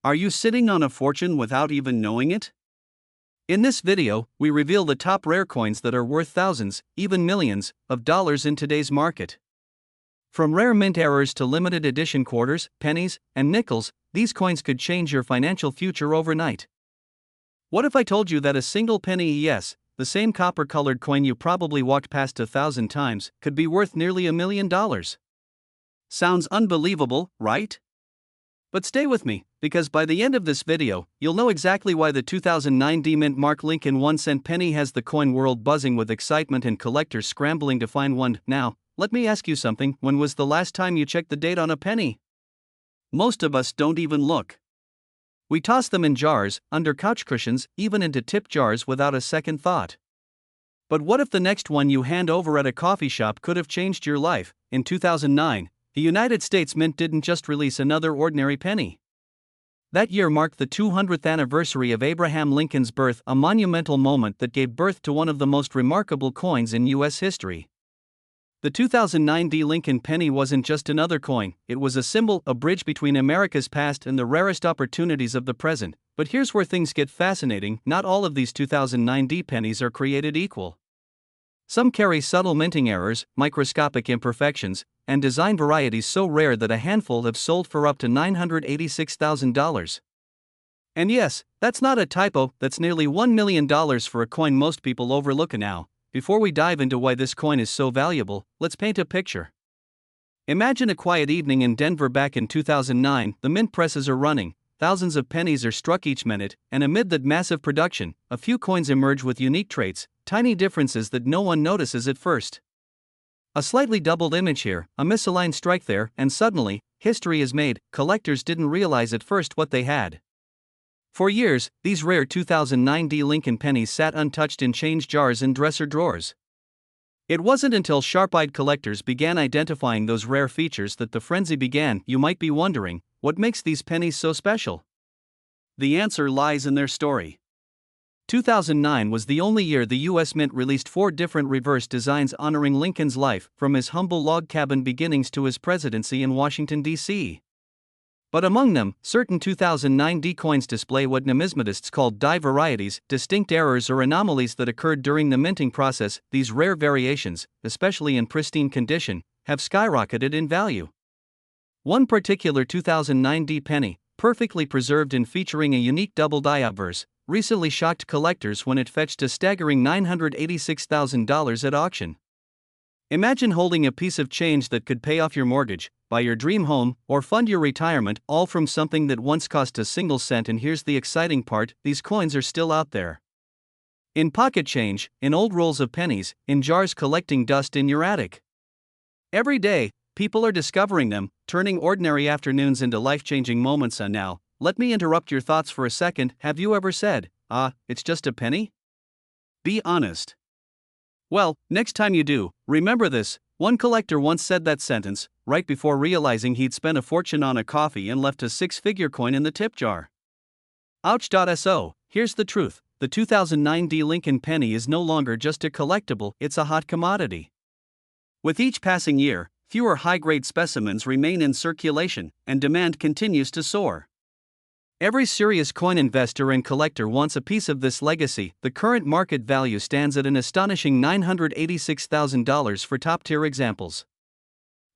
Are you sitting on a fortune without even knowing it? In this video, we reveal the top rare coins that are worth thousands, even millions, of dollars in today's market. From rare mint errors to limited edition quarters, pennies, and nickels, these coins could change your financial future overnight. What if I told you that a single penny, yes, the same copper-colored coin you probably walked past 1,000 times, could be worth nearly $1 million? Sounds unbelievable, right? But stay with me, because by the end of this video, you'll know exactly why the 2009 D-Mint Mark Lincoln 1-cent penny has the coin world buzzing with excitement and collectors scrambling to find one. Now, let me ask you something: when was the last time you checked the date on a penny? Most of us don't even look. We toss them in jars, under couch cushions, even into tip jars without a second thought. But what if the next one you hand over at a coffee shop could have changed your life? In 2009, the United States Mint didn't just release another ordinary penny. That year marked the 200th anniversary of Abraham Lincoln's birth, a monumental moment that gave birth to one of the most remarkable coins in U.S. history. The 2009 D. Lincoln penny wasn't just another coin, it was a symbol, a bridge between America's past and the rarest opportunities of the present. But here's where things get fascinating: not all of these 2009 D pennies are created equal. Some carry subtle minting errors, microscopic imperfections, and design varieties so rare that a handful have sold for up to $986,000. And yes, that's not a typo, that's nearly $1 million for a coin most people overlook. Now, before we dive into why this coin is so valuable, let's paint a picture. Imagine a quiet evening in Denver back in 2009, the mint presses are running, thousands of pennies are struck each minute, and amid that massive production, a few coins emerge with unique traits, tiny differences that no one notices at first. A slightly doubled image here, a misaligned strike there, and suddenly, history is made. Collectors didn't realize at first what they had. For years, these rare 2009 D. Lincoln pennies sat untouched in change jars and dresser drawers. It wasn't until sharp-eyed collectors began identifying those rare features that the frenzy began. You might be wondering, what makes these pennies so special? The answer lies in their story. 2009 was the only year the U.S. Mint released 4 different reverse designs honoring Lincoln's life, from his humble log cabin beginnings to his presidency in Washington, D.C. But among them, certain 2009 D coins display what numismatists call die varieties, distinct errors or anomalies that occurred during the minting process. These rare variations, especially in pristine condition, have skyrocketed in value. One particular 2009 D penny, perfectly preserved and featuring a unique double die obverse, recently shocked collectors when it fetched a staggering $986,000 at auction. Imagine holding a piece of change that could pay off your mortgage, buy your dream home, or fund your retirement, all from something that once cost a single cent. And here's the exciting part: these coins are still out there. In pocket change, in old rolls of pennies, in jars collecting dust in your attic. Every day, people are discovering them, turning ordinary afternoons into life-changing moments. And now, let me interrupt your thoughts for a second. Have you ever said, it's just a penny? Be honest. Well, next time you do, remember this: one collector once said that sentence, right before realizing he'd spent a fortune on a coffee and left a 6-figure coin in the tip jar. Ouch.so, here's the truth: the 2009 D. Lincoln penny is no longer just a collectible, it's a hot commodity. With each passing year, fewer high-grade specimens remain in circulation, and demand continues to soar. Every serious coin investor and collector wants a piece of this legacy. The current market value stands at an astonishing $986,000 for top-tier examples.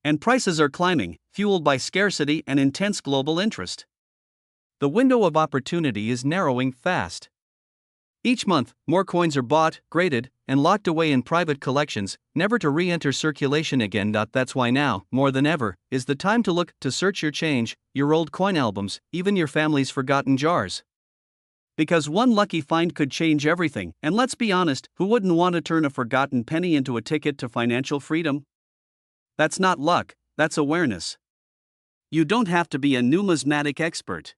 And prices are climbing, fueled by scarcity and intense global interest. The window of opportunity is narrowing fast. Each month, more coins are bought, graded, and locked away in private collections, never to re-enter circulation again. That's why now, more than ever, is the time to look, to search your change, your old coin albums, even your family's forgotten jars. Because one lucky find could change everything. And let's be honest, who wouldn't want to turn a forgotten penny into a ticket to financial freedom? That's not luck, that's awareness. You don't have to be a numismatic expert.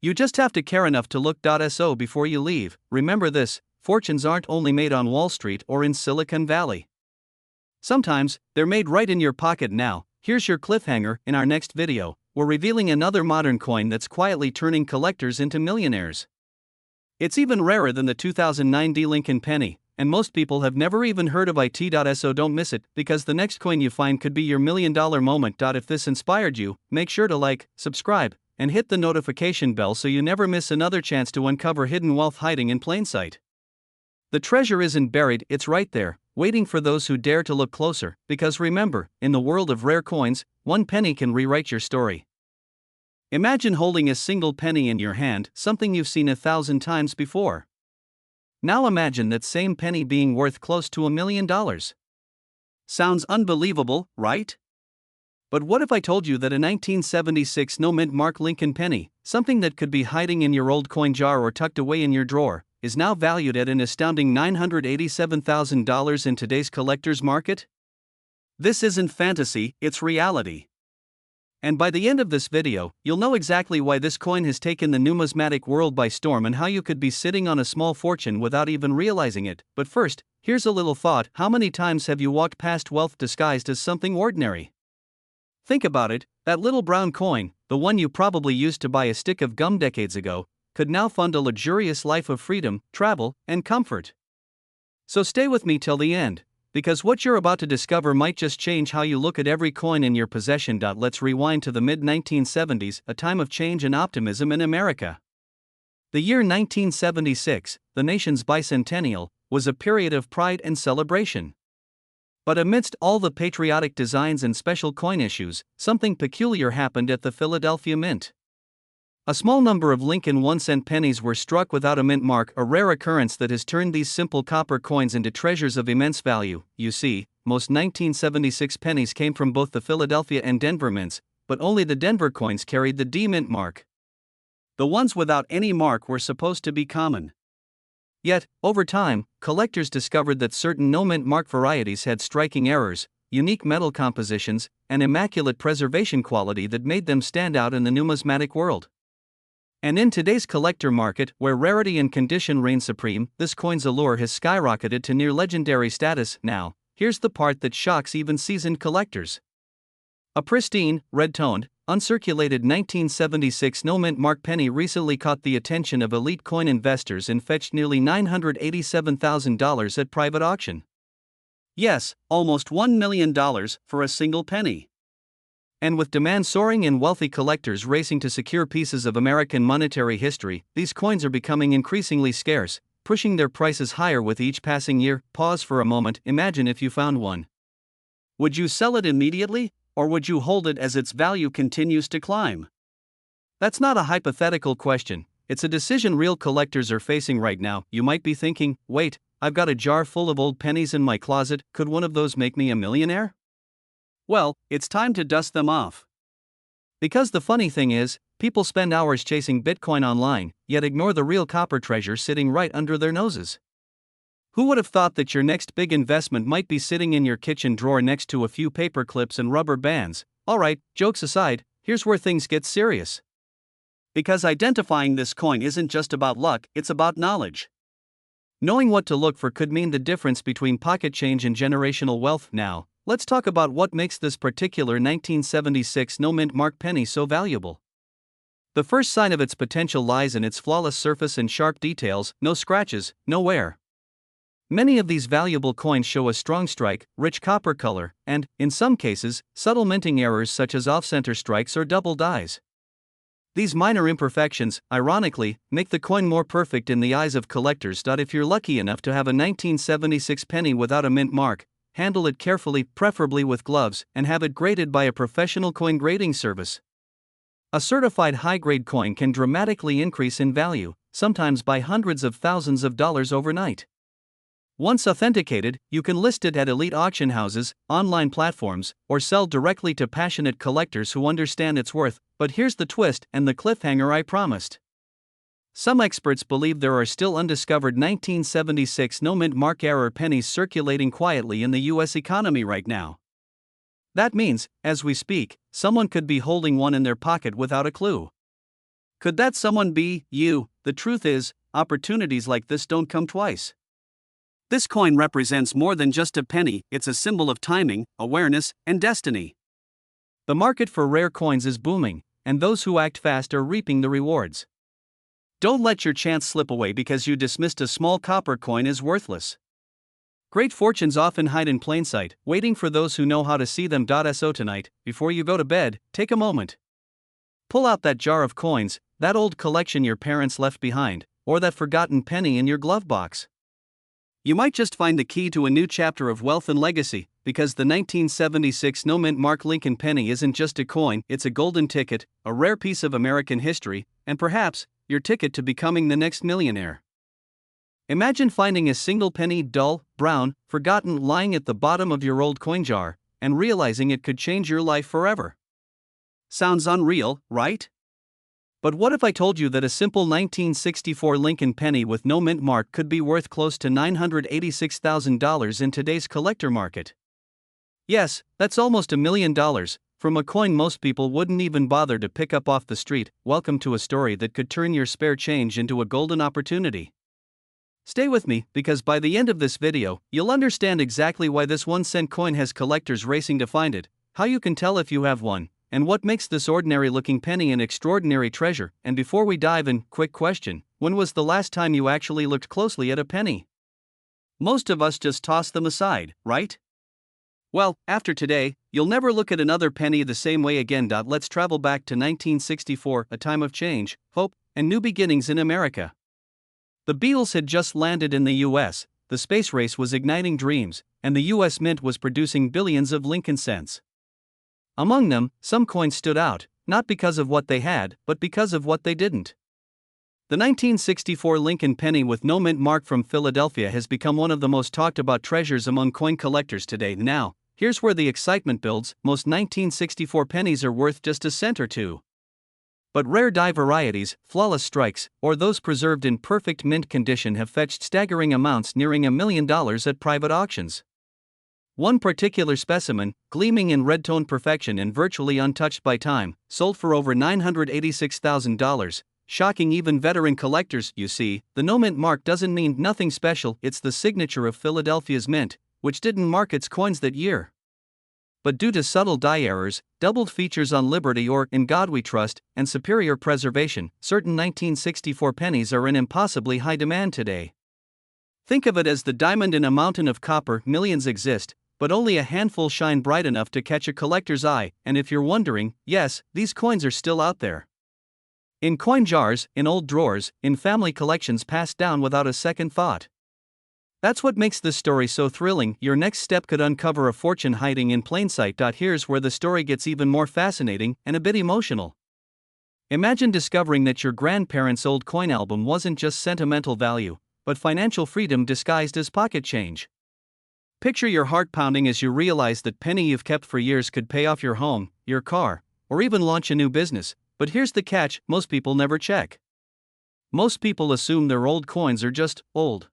You just have to care enough to look.so before you leave. Remember this: fortunes aren't only made on Wall Street or in Silicon Valley. Sometimes, they're made right in your pocket. Now, here's your cliffhanger: in our next video, we're revealing another modern coin that's quietly turning collectors into millionaires. It's even rarer than the 2009 D. Lincoln penny, and most people have never even heard of it.so. Don't miss it, because the next coin you find could be your $1 million moment. If this inspired you, make sure to like, subscribe, and hit the notification bell so you never miss another chance to uncover hidden wealth hiding in plain sight. The treasure isn't buried, it's right there, waiting for those who dare to look closer, because remember, in the world of rare coins, one penny can rewrite your story. Imagine holding a single penny in your hand, something you've seen 1,000 times before. Now imagine that same penny being worth close to $1 million. Sounds unbelievable, right? But what if I told you that a 1976 no-mint mark Lincoln penny, something that could be hiding in your old coin jar or tucked away in your drawer, is now valued at an astounding $987,000 in today's collector's market? This isn't fantasy, it's reality. And by the end of this video, you'll know exactly why this coin has taken the numismatic world by storm and how you could be sitting on a small fortune without even realizing it. But first, here's a little thought: how many times have you walked past wealth disguised as something ordinary? Think about it, that little brown coin, the one you probably used to buy a stick of gum decades ago, could now fund a luxurious life of freedom, travel, and comfort. So stay with me till the end, because what you're about to discover might just change how you look at every coin in your possession. Let's rewind to the mid-1970s, a time of change and optimism in America. The year 1976, the nation's bicentennial, was a period of pride and celebration. But amidst all the patriotic designs and special coin issues, something peculiar happened at the Philadelphia Mint. A small number of Lincoln 1-cent pennies were struck without a mint mark, a rare occurrence that has turned these simple copper coins into treasures of immense value. You see, most 1976 pennies came from both the Philadelphia and Denver mints, but only the Denver coins carried the D mint mark. The ones without any mark were supposed to be common. Yet, over time, collectors discovered that certain no-mint mark varieties had striking errors, unique metal compositions, and immaculate preservation quality that made them stand out in the numismatic world. And in today's collector market, where rarity and condition reign supreme, this coin's allure has skyrocketed to near legendary status. Now, here's the part that shocks even seasoned collectors. A pristine, red-toned, uncirculated 1976 no-mint mark penny recently caught the attention of elite coin investors and fetched nearly $987,000 at private auction. Yes, almost $1 million for a single penny. And with demand soaring and wealthy collectors racing to secure pieces of American monetary history, these coins are becoming increasingly scarce, pushing their prices higher with each passing year. Pause for a moment. Imagine if you found one. Would you sell it immediately, or would you hold it as its value continues to climb? That's not a hypothetical question, it's a decision real collectors are facing right now. You might be thinking, wait, I've got a jar full of old pennies in my closet, could one of those make me a millionaire? Well, it's time to dust them off. Because the funny thing is, people spend hours chasing Bitcoin online, yet ignore the real copper treasure sitting right under their noses. Who would have thought that your next big investment might be sitting in your kitchen drawer next to a few paper clips and rubber bands? Alright, jokes aside, here's where things get serious. Because identifying this coin isn't just about luck, it's about knowledge. Knowing what to look for could mean the difference between pocket change and generational wealth. Now, let's talk about what makes this particular 1976 no-mint mark penny so valuable. The first sign of its potential lies in its flawless surface and sharp details: no scratches, no wear. Many of these valuable coins show a strong strike, rich copper color, and, in some cases, subtle minting errors such as off-center strikes or double dies. These minor imperfections, ironically, make the coin more perfect in the eyes of collectors. If you're lucky enough to have a 1976 penny without a mint mark, handle it carefully, preferably with gloves, and have it graded by a professional coin grading service. A certified high-grade coin can dramatically increase in value, sometimes by hundreds of thousands of dollars overnight. Once authenticated, you can list it at elite auction houses, online platforms, or sell directly to passionate collectors who understand its worth. But here's the twist and the cliffhanger I promised. Some experts believe there are still undiscovered 1976 no-mint mark error pennies circulating quietly in the US economy right now. That means, as we speak, someone could be holding one in their pocket without a clue. Could that someone be you? The truth is, opportunities like this don't come twice. This coin represents more than just a penny, it's a symbol of timing, awareness, and destiny. The market for rare coins is booming, and those who act fast are reaping the rewards. Don't let your chance slip away because you dismissed a small copper coin as worthless. Great fortunes often hide in plain sight, waiting for those who know how to see them. So tonight, before you go to bed, take a moment. Pull out that jar of coins, that old collection your parents left behind, or that forgotten penny in your glove box. You might just find the key to a new chapter of wealth and legacy, because the 1976 no-mint Mark Lincoln penny isn't just a coin, it's a golden ticket, a rare piece of American history, and perhaps, your ticket to becoming the next millionaire. Imagine finding a single penny, dull, brown, forgotten, lying at the bottom of your old coin jar, and realizing it could change your life forever. Sounds unreal, right? But what if I told you that a simple 1964 Lincoln penny with no mint mark could be worth close to $986,000 in today's collector market? Yes, that's almost $1 million, from a coin most people wouldn't even bother to pick up off the street. Welcome to a story that could turn your spare change into a golden opportunity. Stay with me, because by the end of this video, you'll understand exactly why this 1-cent coin has collectors racing to find it, how you can tell if you have one, and what makes this ordinary-looking penny an extraordinary treasure. And before we dive in, quick question: when was the last time you actually looked closely at a penny? Most of us just toss them aside, right? Well, after today, you'll never look at another penny the same way again. Let's travel back to 1964, a time of change, hope, and new beginnings in America. The Beatles had just landed in the US, the space race was igniting dreams, and the US Mint was producing billions of Lincoln cents. Among them, some coins stood out, not because of what they had, but because of what they didn't. The 1964 Lincoln penny with no mint mark from Philadelphia has become one of the most talked about treasures among coin collectors today. Now, here's where the excitement builds: most 1964 pennies are worth just a cent or two. But rare die varieties, flawless strikes, or those preserved in perfect mint condition have fetched staggering amounts, nearing $1 million at private auctions. One particular specimen, gleaming in red-tone perfection and virtually untouched by time, sold for over $986,000, shocking even veteran collectors. You see, the no-mint mark doesn't mean nothing special, it's the signature of Philadelphia's mint, which didn't mark its coins that year. But due to subtle die errors, doubled features on Liberty or In God We Trust, and superior preservation, certain 1964 pennies are in impossibly high demand today. Think of it as the diamond in a mountain of copper. Millions exist, but only a handful shine bright enough to catch a collector's eye. And if you're wondering, yes, these coins are still out there. In coin jars, in old drawers, in family collections passed down without a second thought. That's what makes this story so thrilling. Your next step could uncover a fortune hiding in plain sight. Here's where the story gets even more fascinating and a bit emotional. Imagine discovering that your grandparents' old coin album wasn't just sentimental value, but financial freedom disguised as pocket change. Picture your heart pounding as you realize that penny you've kept for years could pay off your home, your car, or even launch a new business. But here's the catch: most people never check. Most people assume their old coins are just old.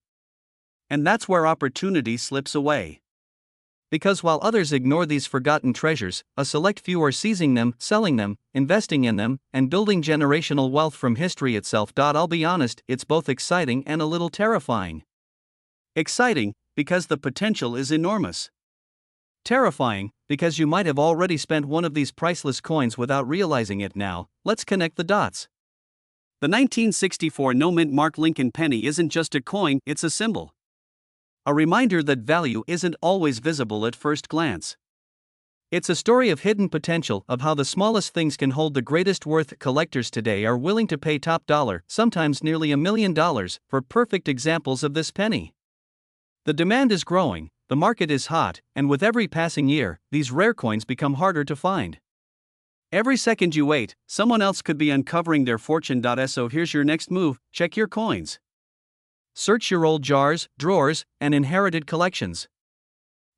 And that's where opportunity slips away. Because while others ignore these forgotten treasures, a select few are seizing them, selling them, investing in them, and building generational wealth from history itself. I'll be honest, it's both exciting and a little terrifying. Exciting, because the potential is enormous. Terrifying, because you might have already spent one of these priceless coins without realizing it. Now, let's connect the dots. The 1964 no-mint mark Lincoln penny isn't just a coin, it's a symbol. A reminder that value isn't always visible at first glance. It's a story of hidden potential, of how the smallest things can hold the greatest worth. Collectors today are willing to pay top dollar, sometimes nearly $1 million, for perfect examples of this penny. The demand is growing, the market is hot, and with every passing year, these rare coins become harder to find. Every second you wait, someone else could be uncovering their fortune. So here's your next move: check your coins. Search your old jars, drawers, and inherited collections.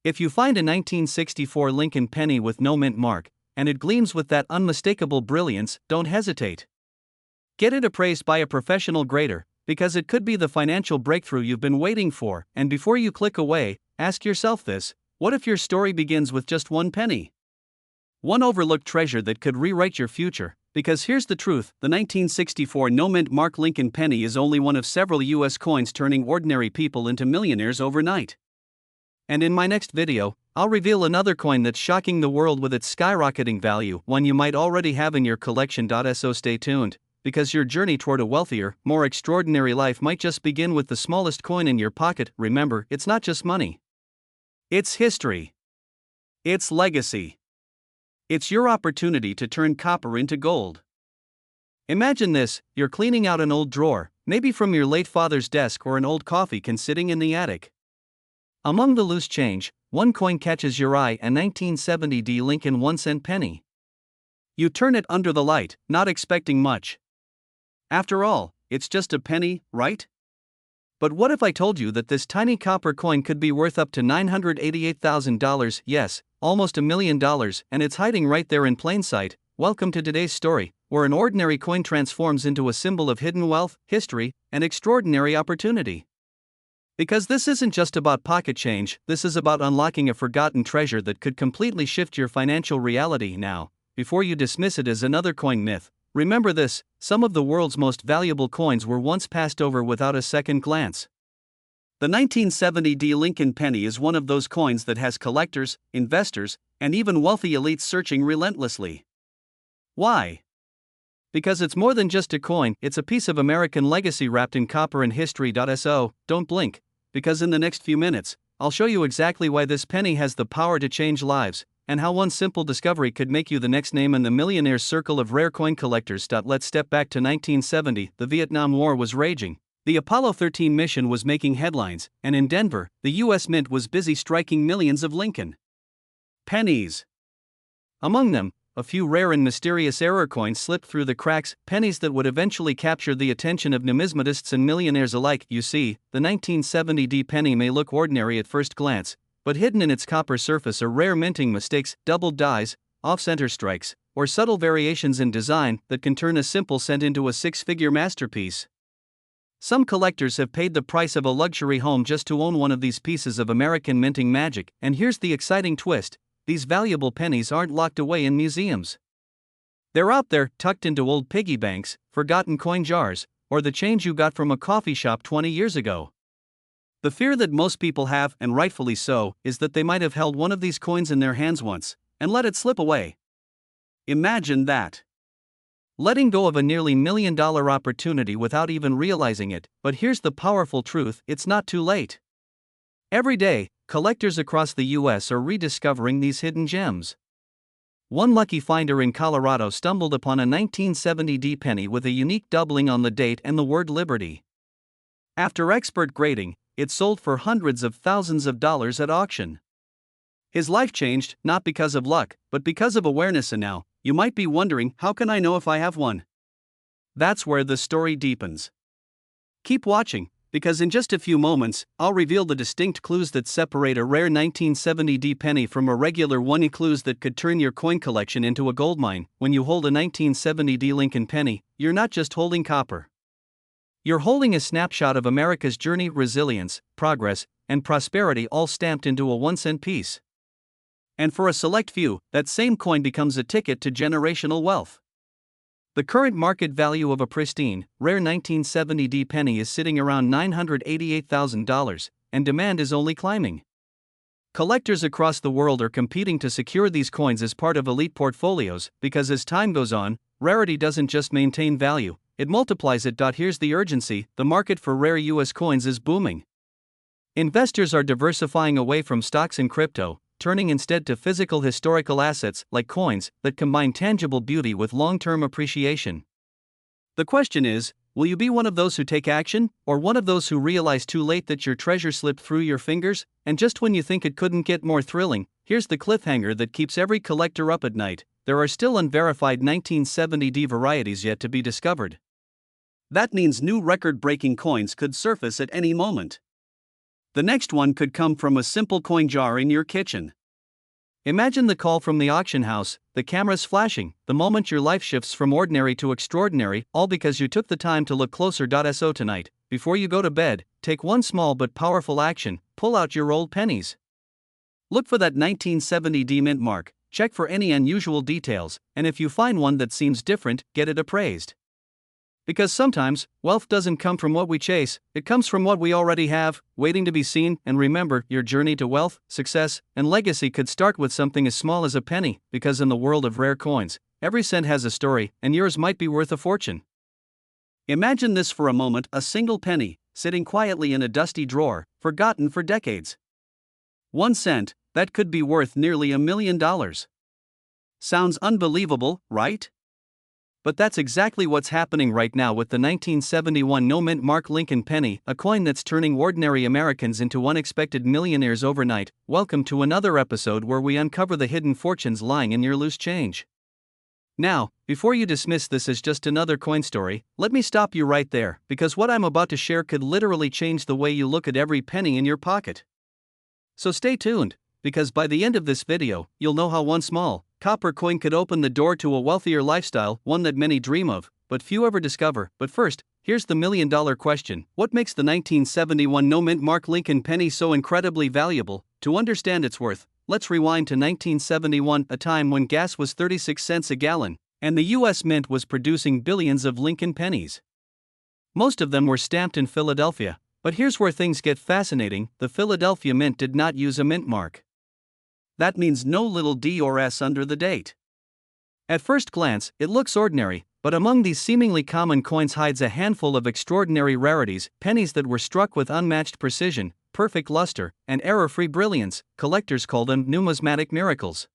If you find a 1964 Lincoln penny with no mint mark, and it gleams with that unmistakable brilliance, don't hesitate. Get it appraised by a professional grader, because it could be the financial breakthrough you've been waiting for. And before you click away, ask yourself this: what if your story begins with just one penny? One overlooked treasure that could rewrite your future. Because here's the truth: the 1964 no-mint mark Lincoln penny is only one of several US coins turning ordinary people into millionaires overnight. And in my next video, I'll reveal another coin that's shocking the world with its skyrocketing value, one you might already have in your collection. So stay tuned, because your journey toward a wealthier, more extraordinary life might just begin with the smallest coin in your pocket. Remember, it's not just money. It's history. It's legacy. It's your opportunity to turn copper into gold. Imagine this: you're cleaning out an old drawer, maybe from your late father's desk or an old coffee can sitting in the attic. Among the loose change, one coin catches your eye: a 1970 Lincoln 1-cent penny. You turn it under the light, not expecting much. After all, it's just a penny, right? But what if I told you that this tiny copper coin could be worth up to $988,000, yes, almost $1 million, and it's hiding right there in plain sight? Welcome to today's story, where an ordinary coin transforms into a symbol of hidden wealth, history, and extraordinary opportunity. Because this isn't just about pocket change, this is about unlocking a forgotten treasure that could completely shift your financial reality. Now, before you dismiss it as another coin myth, remember this: some of the world's most valuable coins were once passed over without a second glance. The 1970 Lincoln penny is one of those coins that has collectors, investors, and even wealthy elites searching relentlessly. Why? Because it's more than just a coin, it's a piece of American legacy wrapped in copper and history. So, don't blink, because in the next few minutes, I'll show you exactly why this penny has the power to change lives, and how one simple discovery could make you the next name in the millionaire's circle of rare coin collectors. Let's step back to 1970. The Vietnam War was raging. The Apollo 13 mission was making headlines, and in Denver, the U.S. Mint was busy striking millions of Lincoln pennies. Among them, a few rare and mysterious error coins slipped through the cracks, pennies that would eventually capture the attention of numismatists and millionaires alike. You see, the 1970 penny may look ordinary at first glance, but hidden in its copper surface are rare minting mistakes, doubled dies, off-center strikes, or subtle variations in design that can turn a simple cent into a six-figure masterpiece. Some collectors have paid the price of a luxury home just to own one of these pieces of American minting magic, and here's the exciting twist: these valuable pennies aren't locked away in museums. They're out there, tucked into old piggy banks, forgotten coin jars, or the change you got from a coffee shop 20 years ago. The fear that most people have, and rightfully so, is that they might have held one of these coins in their hands once, and let it slip away. Imagine that. Letting go of a nearly $1 million opportunity without even realizing it. But here's the powerful truth: it's not too late. Every day, collectors across the U.S. are rediscovering these hidden gems. One lucky finder in Colorado stumbled upon a 1970 penny with a unique doubling on the date and the word liberty. After expert grading, it sold for hundreds of thousands of dollars at auction. His life changed, not because of luck, but because of awareness. And now, you might be wondering, how can I know if I have one? That's where the story deepens. Keep watching, because in just a few moments, I'll reveal the distinct clues that separate a rare 1970 penny from a regular one. Clues that could turn your coin collection into a goldmine. When you hold a 1970 Lincoln penny, you're not just holding copper. You're holding a snapshot of America's journey, resilience, progress, and prosperity, all stamped into a 1-cent piece. And for a select few, that same coin becomes a ticket to generational wealth. The current market value of a pristine, rare 1970 penny is sitting around $988,000, and demand is only climbing. Collectors across the world are competing to secure these coins as part of elite portfolios, because as time goes on, rarity doesn't just maintain value, it multiplies it. Here's the urgency: the market for rare U.S. coins is booming. Investors are diversifying away from stocks and crypto, turning instead to physical historical assets like coins that combine tangible beauty with long-term appreciation. The question is, will you be one of those who take action, or one of those who realize too late that your treasure slipped through your fingers? And just when you think it couldn't get more thrilling, here's the cliffhanger that keeps every collector up at night: there are still unverified 1970 varieties yet to be discovered. That means new record-breaking coins could surface at any moment. The next one could come from a simple coin jar in your kitchen. Imagine the call from the auction house, the cameras flashing, the moment your life shifts from ordinary to extraordinary, all because you took the time to look closer. So tonight, before you go to bed, take one small but powerful action: pull out your old pennies. Look for that 1970 mint mark, check for any unusual details, and if you find one that seems different, get it appraised. Because sometimes, wealth doesn't come from what we chase, it comes from what we already have, waiting to be seen. And remember, your journey to wealth, success, and legacy could start with something as small as a penny, because in the world of rare coins, every cent has a story, and yours might be worth a fortune. Imagine this for a moment: a single penny, sitting quietly in a dusty drawer, forgotten for decades. 1 cent, that could be worth nearly $1 million. Sounds unbelievable, right? But that's exactly what's happening right now with the 1971 no-mint mark Lincoln penny, a coin that's turning ordinary Americans into unexpected millionaires overnight. Welcome to another episode where we uncover the hidden fortunes lying in your loose change. Now, before you dismiss this as just another coin story, let me stop you right there, because what I'm about to share could literally change the way you look at every penny in your pocket. So stay tuned, because by the end of this video, you'll know how one small, copper coin could open the door to a wealthier lifestyle, one that many dream of, but few ever discover. But first, here's the million-dollar question. What makes the 1971 no-mint mark Lincoln penny so incredibly valuable? To understand its worth, let's rewind to 1971, a time when gas was 36 cents a gallon, and the U.S. Mint was producing billions of Lincoln pennies. Most of them were stamped in Philadelphia, but here's where things get fascinating. The Philadelphia Mint did not use a mint mark. That means no little d or s under the date. At first glance, it looks ordinary, but among these seemingly common coins hides a handful of extraordinary rarities, pennies that were struck with unmatched precision, perfect luster, and error-free brilliance. Collectors call them numismatic miracles.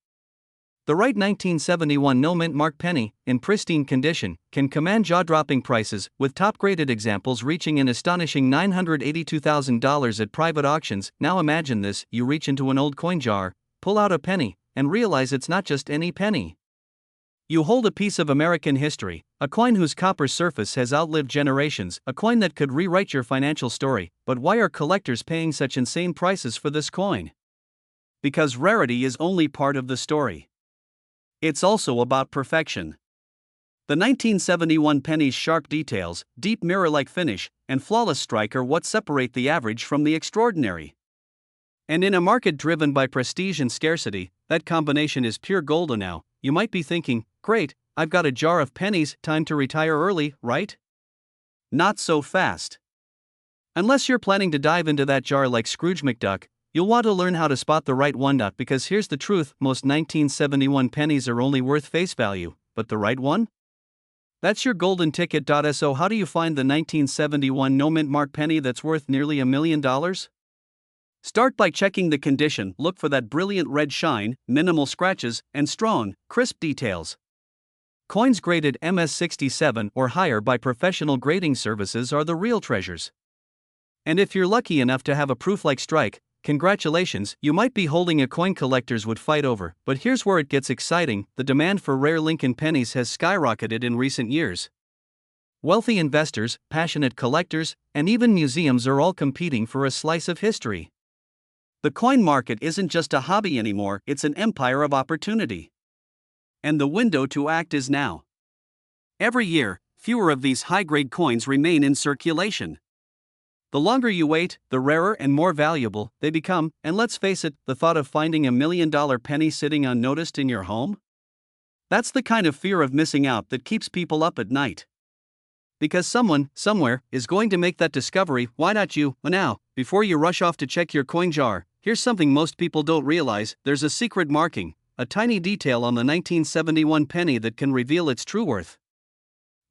The right 1971 no-mint mark penny, in pristine condition, can command jaw-dropping prices, with top-graded examples reaching an astonishing $982,000 at private auctions. Now imagine this: you reach into an old coin jar, pull out a penny, and realize it's not just any penny. You hold a piece of American history, a coin whose copper surface has outlived generations, a coin that could rewrite your financial story. But why are collectors paying such insane prices for this coin? Because rarity is only part of the story. It's also about perfection. The 1971 penny's sharp details, deep mirror-like finish, and flawless strike are what separate the average from the extraordinary. And in a market driven by prestige and scarcity, that combination is pure gold. Now, you might be thinking, great, I've got a jar of pennies, time to retire early, right? Not so fast. Unless you're planning to dive into that jar like Scrooge McDuck, you'll want to learn how to spot the right one. Because here's the truth: most 1971 pennies are only worth face value, but the right one? That's your golden ticket. So how do you find the 1971 no-mint mark penny that's worth nearly $1 million? Start by checking the condition. Look for that brilliant red shine, minimal scratches, and strong, crisp details. Coins graded MS67 or higher by professional grading services are the real treasures. And if you're lucky enough to have a proof-like strike, congratulations, you might be holding a coin collectors would fight over. But here's where it gets exciting: the demand for rare Lincoln pennies has skyrocketed in recent years. Wealthy investors, passionate collectors, and even museums are all competing for a slice of history. The coin market isn't just a hobby anymore, it's an empire of opportunity. And the window to act is now. Every year, fewer of these high-grade coins remain in circulation. The longer you wait, the rarer and more valuable they become. And let's face it, the thought of finding $1 million penny sitting unnoticed in your home? That's the kind of fear of missing out that keeps people up at night. Because someone, somewhere, is going to make that discovery. Why not you? Now, before you rush off to check your coin jar, here's something most people don't realize: there's a secret marking, a tiny detail on the 1971 penny that can reveal its true worth.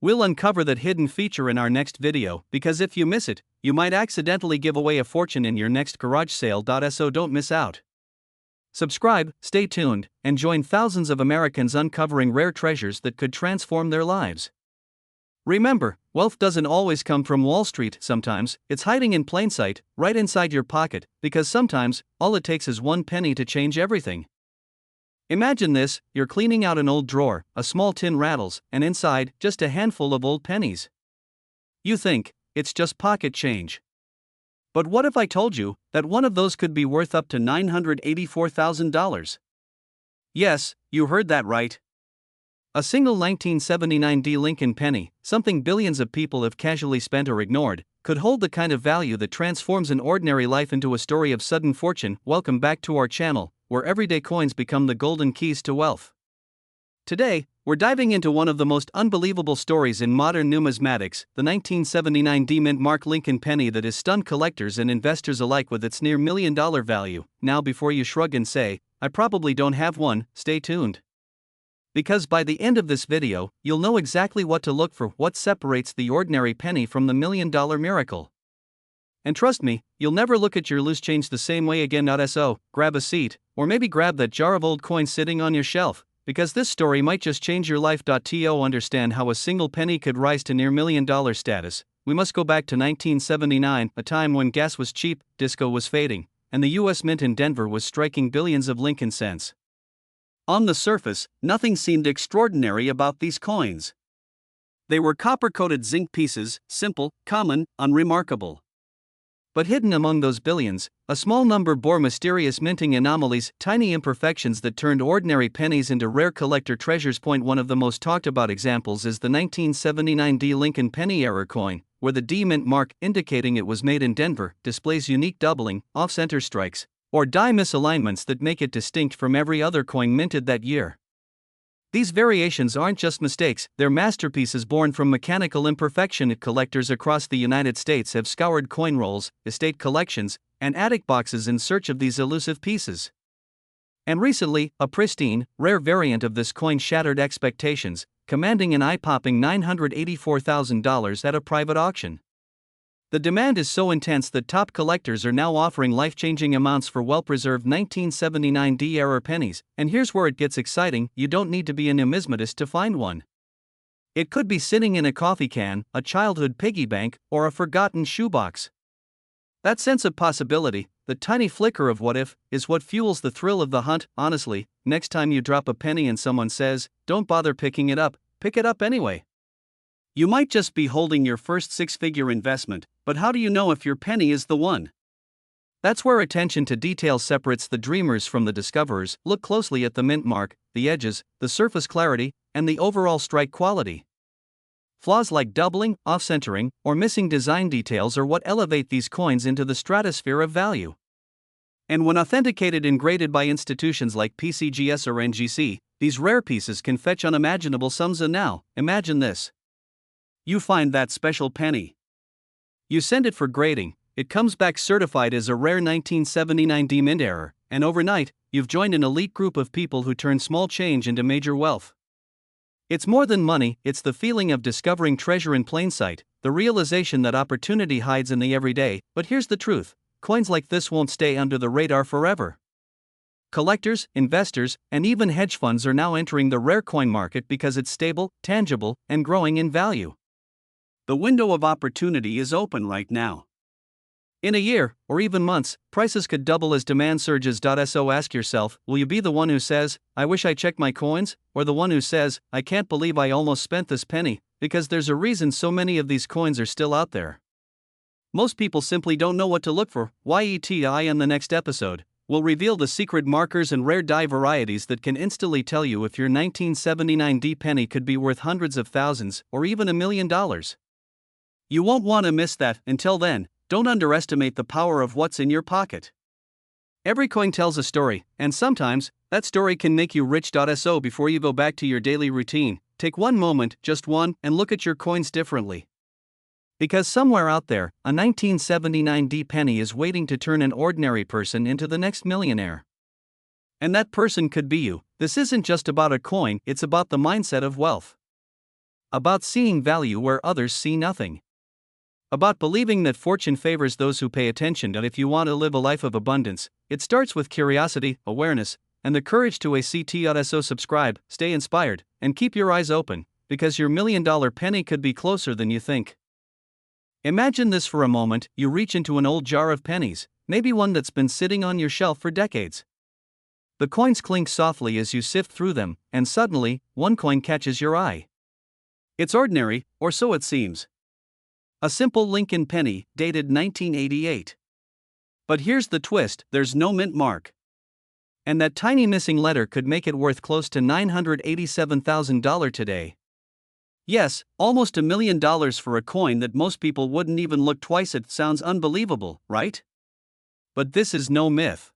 We'll uncover that hidden feature in our next video, because if you miss it, you might accidentally give away a fortune in your next garage sale. So don't miss out. Subscribe, stay tuned, and join thousands of Americans uncovering rare treasures that could transform their lives. Remember, wealth doesn't always come from Wall Street. Sometimes, it's hiding in plain sight, right inside your pocket, because sometimes, all it takes is one penny to change everything. Imagine this: you're cleaning out an old drawer, a small tin rattles, and inside, just a handful of old pennies. You think, it's just pocket change. But what if I told you that one of those could be worth up to $984,000? Yes, you heard that right. A single 1979 D Lincoln penny, something billions of people have casually spent or ignored, could hold the kind of value that transforms an ordinary life into a story of sudden fortune. Welcome back to our channel, where everyday coins become the golden keys to wealth. Today, we're diving into one of the most unbelievable stories in modern numismatics, the 1979 D mint mark Lincoln penny that has stunned collectors and investors alike with its near $1 million value. Now, before you shrug and say, "I probably don't have one," stay tuned. Because by the end of this video, you'll know exactly what to look for, what separates the ordinary penny from the $1 million miracle. And trust me, you'll never look at your loose change the same way again. So, grab a seat, or maybe grab that jar of old coins sitting on your shelf, because this story might just change your life. To understand how a single penny could rise to near $1 million status, we must go back to 1979, a time when gas was cheap, disco was fading, and the US Mint in Denver was striking billions of Lincoln cents. On the surface, nothing seemed extraordinary about these coins. They were copper-coated zinc pieces, simple, common, unremarkable. But hidden among those billions, a small number bore mysterious minting anomalies, tiny imperfections that turned ordinary pennies into rare collector treasures. One of the most talked about examples is the 1979 D Lincoln penny error coin, where the D mint mark, indicating it was made in Denver, displays unique doubling, off-center strikes, or die misalignments that make it distinct from every other coin minted that year. These variations aren't just mistakes, they're masterpieces born from mechanical imperfection. Collectors across the United States have scoured coin rolls, estate collections, and attic boxes in search of these elusive pieces. And recently, a pristine, rare variant of this coin shattered expectations, commanding an eye-popping $984,000 at a private auction. The demand is so intense that top collectors are now offering life-changing amounts for well-preserved 1979 D-era pennies, and here's where it gets exciting: you don't need to be a numismatist to find one. It could be sitting in a coffee can, a childhood piggy bank, or a forgotten shoebox. That sense of possibility, the tiny flicker of what if, is what fuels the thrill of the hunt. Honestly, next time you drop a penny and someone says, "Don't bother picking it up," pick it up anyway. You might just be holding your first six-figure investment, but how do you know if your penny is the one? That's where attention to detail separates the dreamers from the discoverers. Look closely at the mint mark, the edges, the surface clarity, and the overall strike quality. Flaws like doubling, off-centering, or missing design details are what elevate these coins into the stratosphere of value. And when authenticated and graded by institutions like PCGS or NGC, these rare pieces can fetch unimaginable sums. And now, imagine this. You find that special penny. You send it for grading, it comes back certified as a rare 1979 D mint error, and overnight, you've joined an elite group of people who turn small change into major wealth. It's more than money, it's the feeling of discovering treasure in plain sight, the realization that opportunity hides in the everyday. But here's the truth: coins like this won't stay under the radar forever. Collectors, investors, and even hedge funds are now entering the rare coin market because it's stable, tangible, and growing in value. The window of opportunity is open right now. In a year, or even months, prices could double as demand surges. So ask yourself, will you be the one who says, "I wish I checked my coins," or the one who says, "I can't believe I almost spent this penny"? Because there's a reason so many of these coins are still out there. Most people simply don't know what to look for. In the next episode, we'll reveal the secret markers and rare die varieties that can instantly tell you if your 1979 D penny could be worth hundreds of thousands, or even $1 million. You won't want to miss that. Until then, don't underestimate the power of what's in your pocket. Every coin tells a story, and sometimes, that story can make you rich. So before you go back to your daily routine, take one moment, just one, and look at your coins differently. Because somewhere out there, a 1979 D penny is waiting to turn an ordinary person into the next millionaire. And that person could be you. This isn't just about a coin, it's about the mindset of wealth. About seeing value where others see nothing. About believing that fortune favors those who pay attention. And if you want to live a life of abundance, it starts with curiosity, awareness, and the courage to So subscribe, stay inspired, and keep your eyes open, because your $1 million penny could be closer than you think. Imagine this for a moment: you reach into an old jar of pennies, maybe one that's been sitting on your shelf for decades. The coins clink softly as you sift through them, and suddenly, one coin catches your eye. It's ordinary, or so it seems. A simple Lincoln penny, dated 1988. But here's the twist: there's no mint mark. And that tiny missing letter could make it worth close to $987,000 today. Yes, almost $1 million for a coin that most people wouldn't even look twice at. Sounds unbelievable, right? But this is no myth.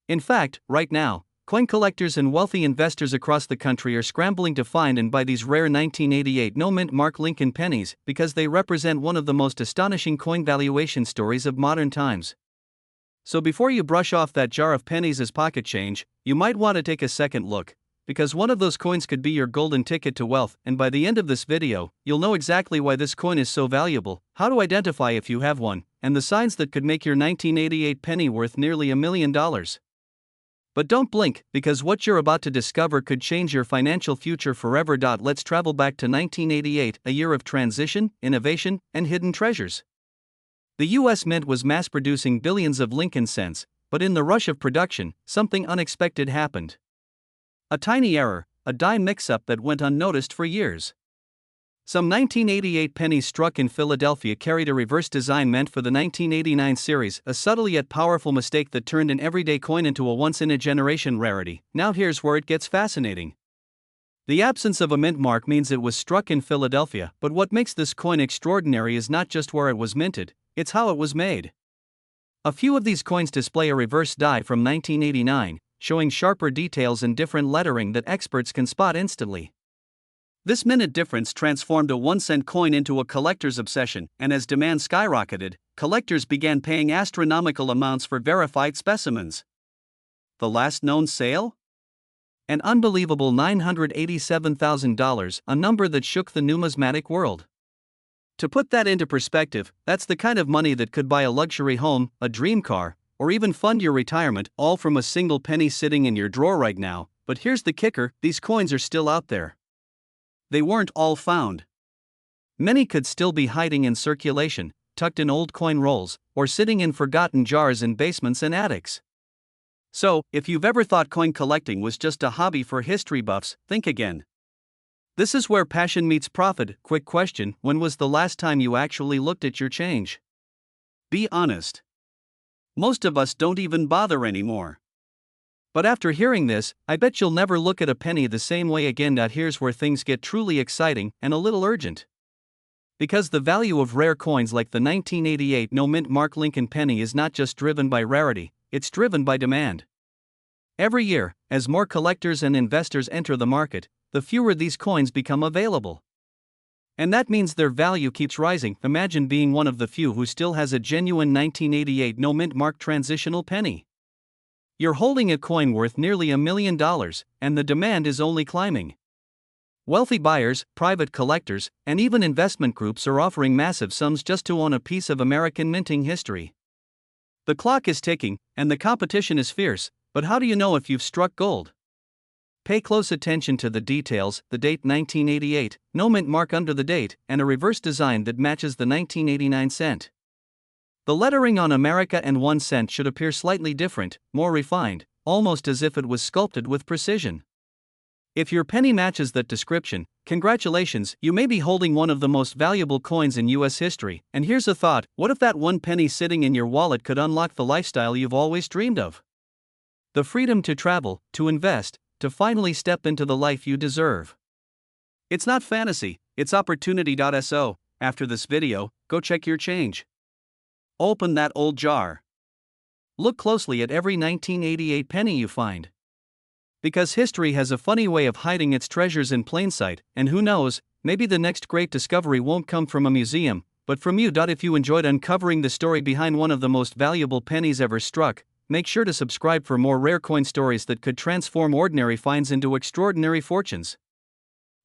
In fact, right now, coin collectors and wealthy investors across the country are scrambling to find and buy these rare 1988 no-mint mark Lincoln pennies because they represent one of the most astonishing coin valuation stories of modern times. So before you brush off that jar of pennies as pocket change, you might want to take a second look, because one of those coins could be your golden ticket to wealth. And by the end of this video, you'll know exactly why this coin is so valuable, how to identify if you have one, and the signs that could make your 1988 penny worth nearly $1 million. But don't blink, because what you're about to discover could change your financial future forever. Let's travel back to 1988, a year of transition, innovation, and hidden treasures. The US Mint was mass producing billions of Lincoln cents, but in the rush of production, something unexpected happened. A tiny error, a dime mix-up that went unnoticed for years. Some 1988 pennies struck in Philadelphia carried a reverse design meant for the 1989 series, a subtle yet powerful mistake that turned an everyday coin into a once-in-a-generation rarity. Now here's where it gets fascinating. The absence of a mint mark means it was struck in Philadelphia, but what makes this coin extraordinary is not just where it was minted, it's how it was made. A few of these coins display a reverse die from 1989, showing sharper details and different lettering that experts can spot instantly. This minute difference transformed a 1-cent coin into a collector's obsession, and as demand skyrocketed, collectors began paying astronomical amounts for verified specimens. The last known sale? An unbelievable $987,000, a number that shook the numismatic world. To put that into perspective, that's the kind of money that could buy a luxury home, a dream car, or even fund your retirement, all from a single penny sitting in your drawer right now. But here's the kicker, these coins are still out there. They weren't all found. Many could still be hiding in circulation, tucked in old coin rolls, or sitting in forgotten jars in basements and attics. So, if you've ever thought coin collecting was just a hobby for history buffs, think again. This is where passion meets profit. Quick question, when was the last time you actually looked at your change? Be honest. Most of us don't even bother anymore. But after hearing this, I bet you'll never look at a penny the same way again. Here's where things get truly exciting and a little urgent. Because the value of rare coins like the 1988 no-mint mark Lincoln penny is not just driven by rarity, it's driven by demand. Every year, as more collectors and investors enter the market, the fewer these coins become available. And that means their value keeps rising. Imagine being one of the few who still has a genuine 1988 no-mint mark transitional penny. You're holding a coin worth nearly $1 million, and the demand is only climbing. Wealthy buyers, private collectors, and even investment groups are offering massive sums just to own a piece of American minting history. The clock is ticking, and the competition is fierce, but how do you know if you've struck gold? Pay close attention to the details, the date 1988, no mint mark under the date, and a reverse design that matches the 1989 cent. The lettering on America and 1 cent should appear slightly different, more refined, almost as if it was sculpted with precision. If your penny matches that description, congratulations, you may be holding one of the most valuable coins in US history. And here's a thought, what if that 1 penny sitting in your wallet could unlock the lifestyle you've always dreamed of? The freedom to travel, to invest, to finally step into the life you deserve. It's not fantasy, it's opportunity. So, after this video, go check your change. Open that old jar. Look closely at every 1988 penny you find. Because history has a funny way of hiding its treasures in plain sight, and who knows, maybe the next great discovery won't come from a museum, but from you. If you enjoyed uncovering the story behind one of the most valuable pennies ever struck, make sure to subscribe for more rare coin stories that could transform ordinary finds into extraordinary fortunes.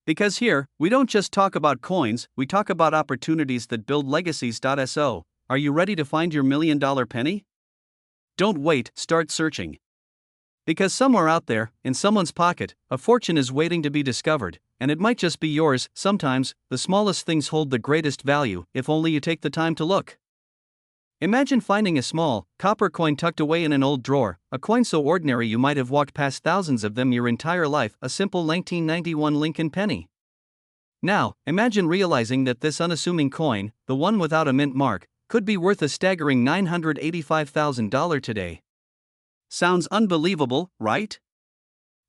Because here, we don't just talk about coins, we talk about opportunities that build legacies. So, are you ready to find your $1 million penny? Don't wait, start searching. Because somewhere out there, in someone's pocket, a fortune is waiting to be discovered, and it might just be yours. Sometimes, the smallest things hold the greatest value, if only you take the time to look. Imagine finding a small, copper coin tucked away in an old drawer, a coin so ordinary you might have walked past thousands of them your entire life, a simple 1991 Lincoln penny. Now, imagine realizing that this unassuming coin, the one without a mint mark, could be worth a staggering $985,000 today. Sounds unbelievable, right?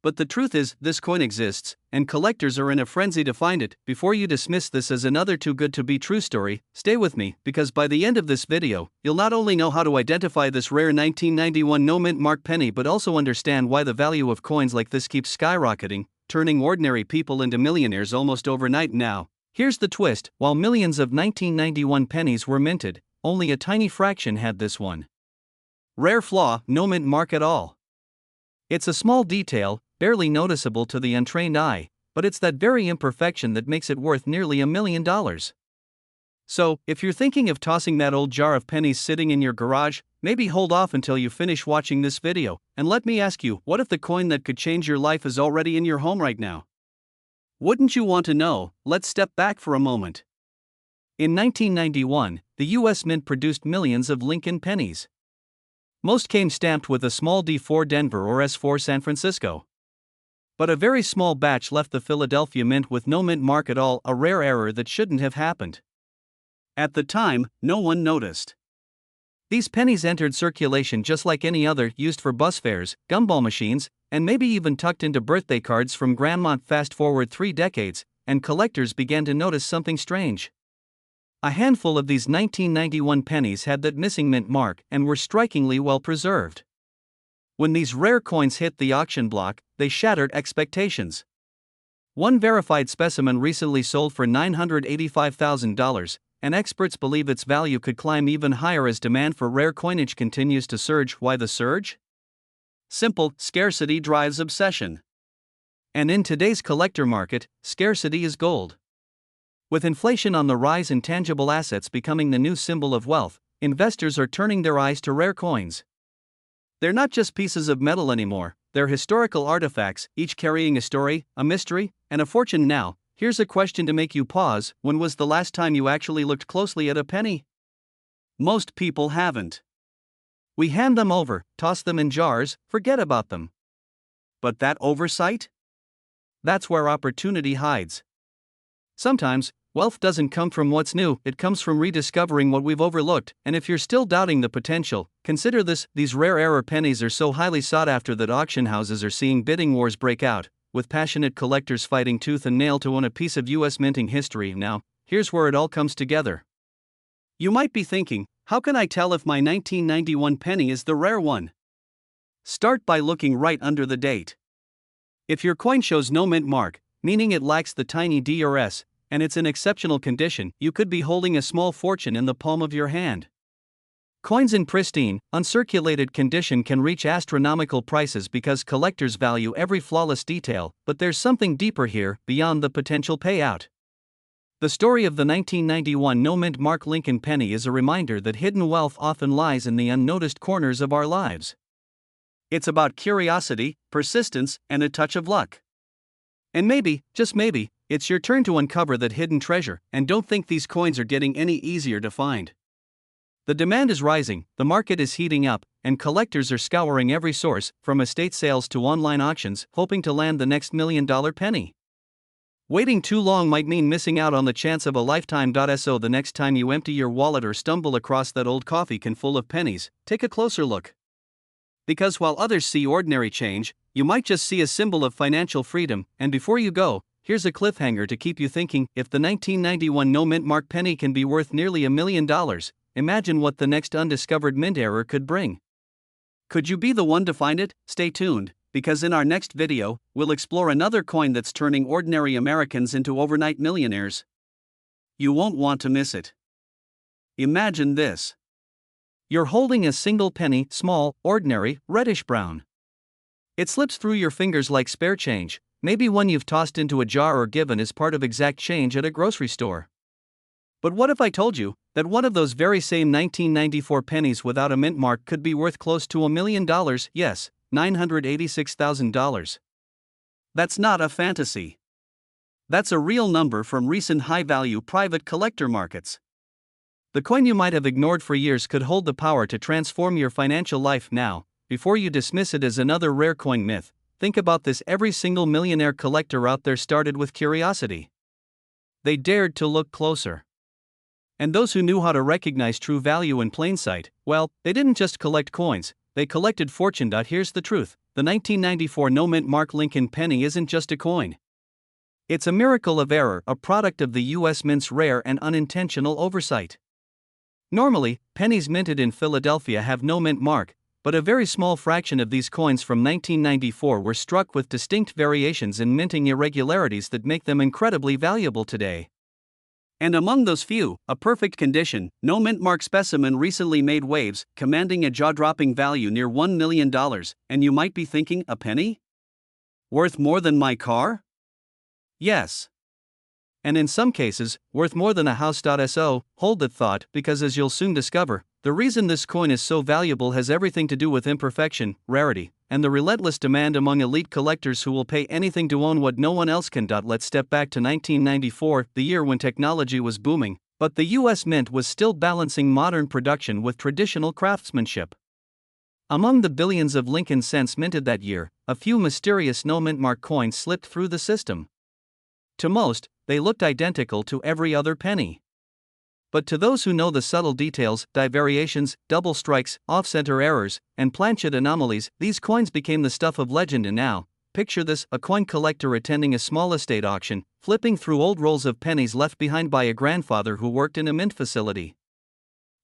But the truth is, this coin exists, and collectors are in a frenzy to find it. Before you dismiss this as another too good to be true story, stay with me, because by the end of this video, you'll not only know how to identify this rare 1991 no-mint mark penny but also understand why the value of coins like this keeps skyrocketing, turning ordinary people into millionaires almost overnight. Now, here's the twist, while millions of 1991 pennies were minted, only a tiny fraction had this one rare flaw, no mint mark at all. It's a small detail, barely noticeable to the untrained eye, but it's that very imperfection that makes it worth nearly $1 million. So, if you're thinking of tossing that old jar of pennies sitting in your garage, maybe hold off until you finish watching this video, and let me ask you, what if the coin that could change your life is already in your home right now? Wouldn't you want to know? Let's step back for a moment. In 1991, the US Mint produced millions of Lincoln pennies. Most came stamped with a small D for Denver or S for San Francisco. But a very small batch left the Philadelphia Mint with no mint mark at all, a rare error that shouldn't have happened. At the time, no one noticed. These pennies entered circulation just like any other, used for bus fares, gumball machines, and maybe even tucked into birthday cards from grandma. Fast forward 3 decades, and collectors began to notice something strange. A handful of these 1991 pennies had that missing mint mark and were strikingly well preserved. When these rare coins hit the auction block, they shattered expectations. One verified specimen recently sold for $985,000, and experts believe its value could climb even higher as demand for rare coinage continues to surge. Why the surge? Simple: scarcity drives obsession. And in today's collector market, scarcity is gold. With inflation on the rise and tangible assets becoming the new symbol of wealth, investors are turning their eyes to rare coins. They're not just pieces of metal anymore, they're historical artifacts, each carrying a story, a mystery, and a fortune. Now, here's a question to make you pause: when was the last time you actually looked closely at a penny? Most people haven't. We hand them over, toss them in jars, forget about them. But that oversight? That's where opportunity hides. Sometimes, wealth doesn't come from what's new, it comes from rediscovering what we've overlooked. And if you're still doubting the potential, consider this: these rare error pennies are so highly sought after that auction houses are seeing bidding wars break out, with passionate collectors fighting tooth and nail to own a piece of US minting history. Now, here's where it all comes together. You might be thinking, how can I tell if my 1991 penny is the rare one? Start by looking right under the date. If your coin shows no mint mark, meaning it lacks the tiny D or S, and it's in exceptional condition, you could be holding a small fortune in the palm of your hand. Coins in pristine, uncirculated condition can reach astronomical prices because collectors value every flawless detail, but there's something deeper here, beyond the potential payout. The story of the 1991 no mint mark Lincoln penny is a reminder that hidden wealth often lies in the unnoticed corners of our lives. It's about curiosity, persistence, and a touch of luck. And maybe, just maybe, it's your turn to uncover that hidden treasure. And don't think these coins are getting any easier to find. The demand is rising, the market is heating up, and collectors are scouring every source, from estate sales to online auctions, hoping to land the next $1 million penny. Waiting too long might mean missing out on the chance of a lifetime. So the next time you empty your wallet or stumble across that old coffee can full of pennies, take a closer look. Because while others see ordinary change, you might just see a symbol of financial freedom. And before you go, here's a cliffhanger to keep you thinking: if the 1991 no mint mark penny can be worth nearly $1 million, imagine what the next undiscovered mint error could bring. Could you be the one to find it? Stay tuned, because in our next video, we'll explore another coin that's turning ordinary Americans into overnight millionaires. You won't want to miss it. Imagine this. You're holding a single penny, small, ordinary, reddish-brown. It slips through your fingers like spare change, maybe one you've tossed into a jar or given as part of exact change at a grocery store. But what if I told you that one of those very same 1994 pennies without a mint mark could be worth close to $1 million? Yes, $986,000. That's not a fantasy. That's a real number from recent high-value private collector markets. The coin you might have ignored for years could hold the power to transform your financial life. Now, before you dismiss it as another rare coin myth, think about this: every single millionaire collector out there started with curiosity. They dared to look closer. And those who knew how to recognize true value in plain sight, well, they didn't just collect coins, they collected fortune. Here's the truth: the 1994 no mint mark Lincoln penny isn't just a coin. It's a miracle of error, a product of the US Mint's rare and unintentional oversight. Normally, pennies minted in Philadelphia have no mint mark, but a very small fraction of these coins from 1994 were struck with distinct variations and minting irregularities that make them incredibly valuable today. And among those few, a perfect condition, no mint mark specimen recently made waves, commanding a jaw-dropping value near $1 million. And you might be thinking, a penny? Worth more than my car? Yes. And in some cases, worth more than a house. So, hold that thought, because as you'll soon discover, the reason this coin is so valuable has everything to do with imperfection, rarity, and the relentless demand among elite collectors who will pay anything to own what no one else can. Let's step back to 1994, the year when technology was booming, but the US Mint was still balancing modern production with traditional craftsmanship. Among the billions of Lincoln cents minted that year, a few mysterious no-mint mark coins slipped through the system. To most, they looked identical to every other penny. But to those who know the subtle details, die variations, double strikes, off-center errors, and planchet anomalies, these coins became the stuff of legend. And now, picture this: a coin collector attending a small estate auction, flipping through old rolls of pennies left behind by a grandfather who worked in a mint facility.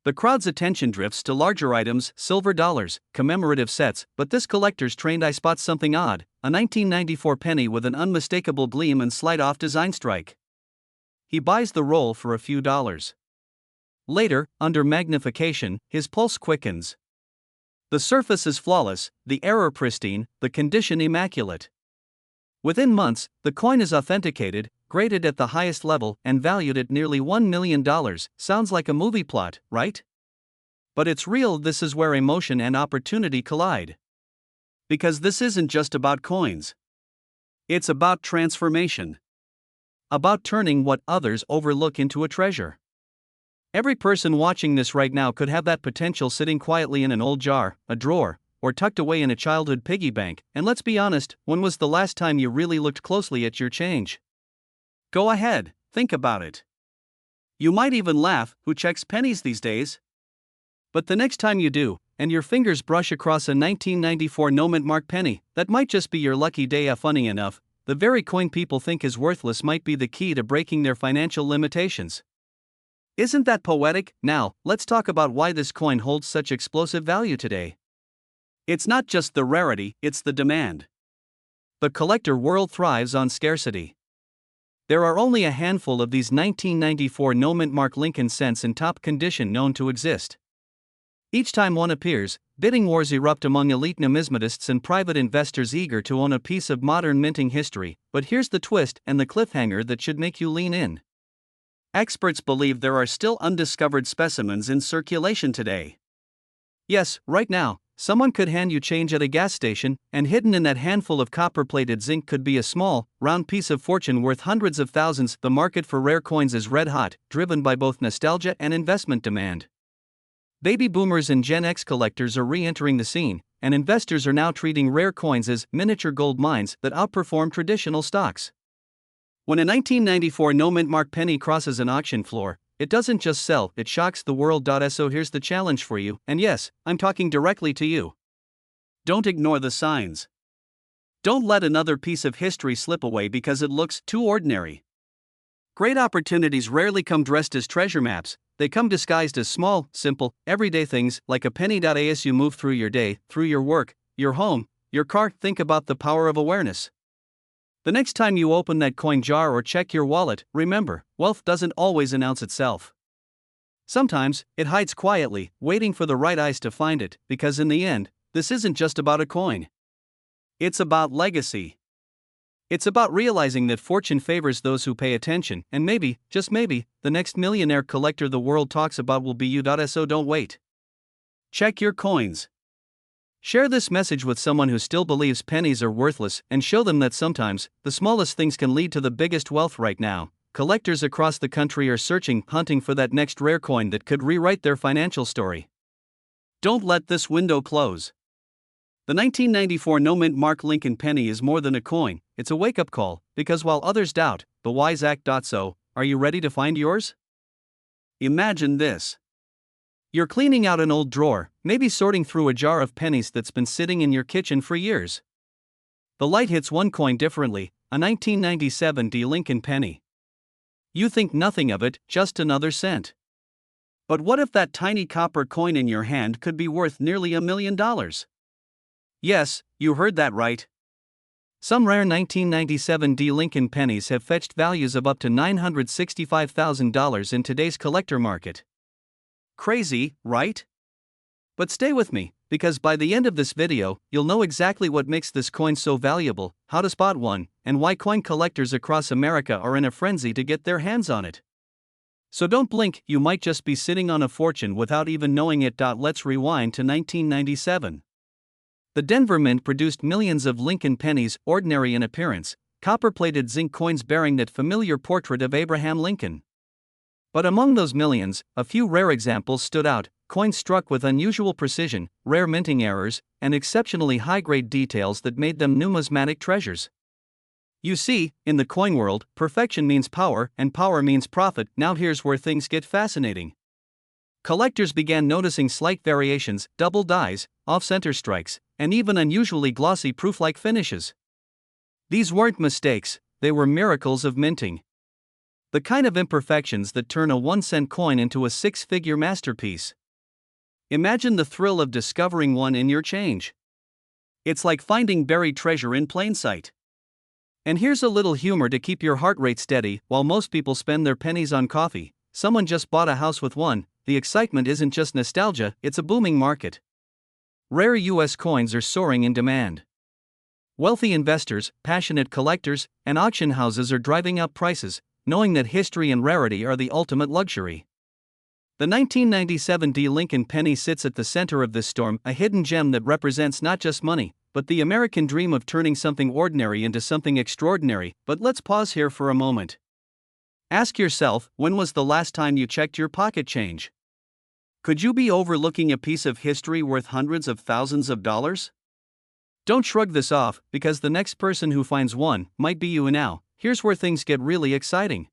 The crowd's attention drifts to larger items, silver dollars, commemorative sets, but this collector's trained eye spots something odd: a 1994 penny with an unmistakable gleam and slight off design strike. He buys the roll for a few dollars. Later, under magnification, his pulse quickens. The surface is flawless, the error pristine, the condition immaculate. Within months, the coin is authenticated, graded at the highest level, and valued at nearly $1 million. Sounds like a movie plot, right? But it's real. This is where emotion and opportunity collide. Because this isn't just about coins. It's about transformation. About turning what others overlook into a treasure. Every person watching this right now could have that potential sitting quietly in an old jar, a drawer, or tucked away in a childhood piggy bank. And let's be honest, when was the last time you really looked closely at your change? Go ahead, think about it. You might even laugh: who checks pennies these days? But the next time you do, and your fingers brush across a 1994 no-mint mark penny, that might just be your lucky day. Funny enough, the very coin people think is worthless might be the key to breaking their financial limitations. Isn't that poetic? Now, let's talk about why this coin holds such explosive value today. It's not just the rarity, it's the demand. The collector world thrives on scarcity. There are only a handful of these 1994 no-mint mark Lincoln cents in top condition known to exist. Each time one appears, bidding wars erupt among elite numismatists and private investors eager to own a piece of modern minting history. But here's the twist and the cliffhanger that should make you lean in. Experts believe there are still undiscovered specimens in circulation today. Yes, right now, someone could hand you change at a gas station, and hidden in that handful of copper-plated zinc could be a small, round piece of fortune worth hundreds of thousands. The market for rare coins is red hot, driven by both nostalgia and investment demand. Baby boomers and Gen X collectors are re-entering the scene, and investors are now treating rare coins as miniature gold mines that outperform traditional stocks. When a 1994 no-mint mark penny crosses an auction floor, it doesn't just sell, it shocks the world. So here's the challenge for you, and yes, I'm talking directly to you. Don't ignore the signs. Don't let another piece of history slip away because it looks too ordinary. Great opportunities rarely come dressed as treasure maps, they come disguised as small, simple, everyday things like a penny. As you move through your day, through your work, your home, your car, think about the power of awareness. The next time you open that coin jar or check your wallet, remember, wealth doesn't always announce itself. Sometimes, it hides quietly, waiting for the right eyes to find it, because in the end, this isn't just about a coin. It's about legacy. It's about realizing that fortune favors those who pay attention, and maybe, just maybe, the next millionaire collector the world talks about will be you. So don't wait. Check your coins. Share this message with someone who still believes pennies are worthless, and show them that sometimes, the smallest things can lead to the biggest wealth. Right now, collectors across the country are searching, hunting for that next rare coin that could rewrite their financial story. Don't let this window close. The 1994 no-mint mark Lincoln penny is more than a coin, it's a wake-up call, because while others doubt, the wise act. So, are you ready to find yours? Imagine this. You're cleaning out an old drawer, maybe sorting through a jar of pennies that's been sitting in your kitchen for years. The light hits one coin differently, a 1997 Lincoln penny. You think nothing of it, just another cent. But what if that tiny copper coin in your hand could be worth nearly $1 million? Yes, you heard that right. Some rare 1997 Lincoln pennies have fetched values of up to $965,000 in today's collector market. Crazy, right? But stay with me, because by the end of this video, you'll know exactly what makes this coin so valuable, how to spot one, and why coin collectors across America are in a frenzy to get their hands on it. So don't blink, you might just be sitting on a fortune without even knowing it. Let's rewind to 1997. The Denver Mint produced millions of Lincoln pennies, ordinary in appearance, copper-plated zinc coins bearing that familiar portrait of Abraham Lincoln. But among those millions, a few rare examples stood out, coins struck with unusual precision, rare minting errors, and exceptionally high-grade details that made them numismatic treasures. You see, in the coin world, perfection means power, and power means profit. Now here's where things get fascinating. Collectors began noticing slight variations, double dies, off-center strikes, and even unusually glossy proof-like finishes. These weren't mistakes, they were miracles of minting. The kind of imperfections that turn a 1-cent coin into a 6-figure masterpiece. Imagine the thrill of discovering one in your change. It's like finding buried treasure in plain sight. And here's a little humor to keep your heart rate steady. While most people spend their pennies on coffee, someone just bought a house with one. The excitement isn't just nostalgia, it's a booming market. Rare US coins are soaring in demand. Wealthy investors, passionate collectors, and auction houses are driving up prices, knowing that history and rarity are the ultimate luxury. The 1997 Lincoln penny sits at the center of this storm, a hidden gem that represents not just money, but the American dream of turning something ordinary into something extraordinary. But let's pause here for a moment. Ask yourself, when was the last time you checked your pocket change? Could you be overlooking a piece of history worth hundreds of thousands of dollars? Don't shrug this off, because the next person who finds one might be you now. Here's where things get really exciting.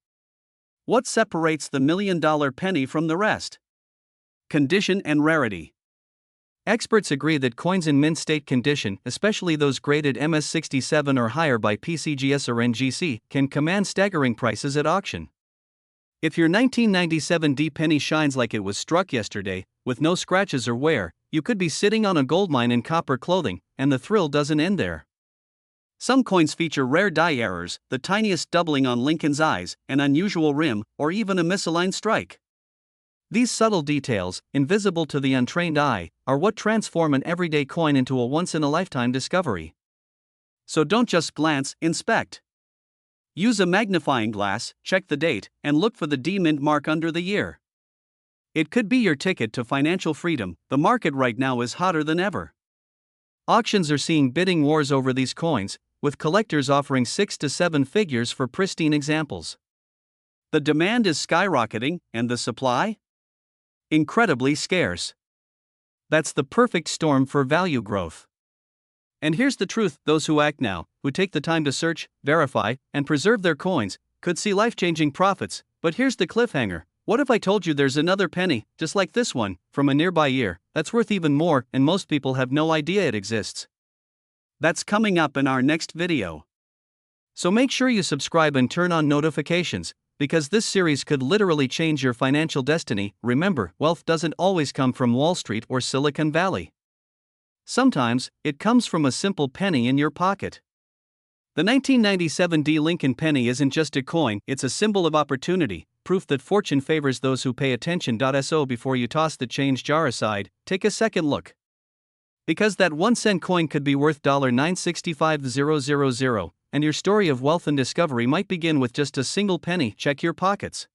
What separates the $1 million penny from the rest? Condition and rarity. Experts agree that coins in mint state condition, especially those graded MS67 or higher by PCGS or NGC, can command staggering prices at auction. If your 1997 penny shines like it was struck yesterday, with no scratches or wear, you could be sitting on a goldmine in copper clothing, and the thrill doesn't end there. Some coins feature rare die errors, the tiniest doubling on Lincoln's eyes, an unusual rim, or even a misaligned strike. These subtle details, invisible to the untrained eye, are what transform an everyday coin into a once-in-a-lifetime discovery. So don't just glance, inspect. Use a magnifying glass, check the date, and look for the D-Mint mark under the year. It could be your ticket to financial freedom. The market right now is hotter than ever. Auctions are seeing bidding wars over these coins, with collectors offering 6 to 7 figures for pristine examples. The demand is skyrocketing, and the supply? Incredibly scarce. That's the perfect storm for value growth. And here's the truth, those who act now, who take the time to search, verify, and preserve their coins, could see life-changing profits. But here's the cliffhanger. What if I told you there's another penny, just like this one, from a nearby year, that's worth even more, and most people have no idea it exists? That's coming up in our next video. So make sure you subscribe and turn on notifications, because this series could literally change your financial destiny. Remember, wealth doesn't always come from Wall Street or Silicon Valley. Sometimes, it comes from a simple penny in your pocket. The 1997 Lincoln penny isn't just a coin, it's a symbol of opportunity, proof that fortune favors those who pay attention. So before you toss the change jar aside, take a second look. Because that 1-cent coin could be worth $965,000, and your story of wealth and discovery might begin with just a single penny. Check your pockets.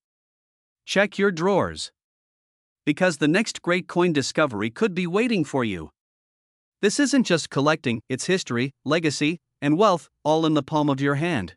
Check your drawers. Because the next great coin discovery could be waiting for you. This isn't just collecting, it's history, legacy, and wealth, all in the palm of your hand.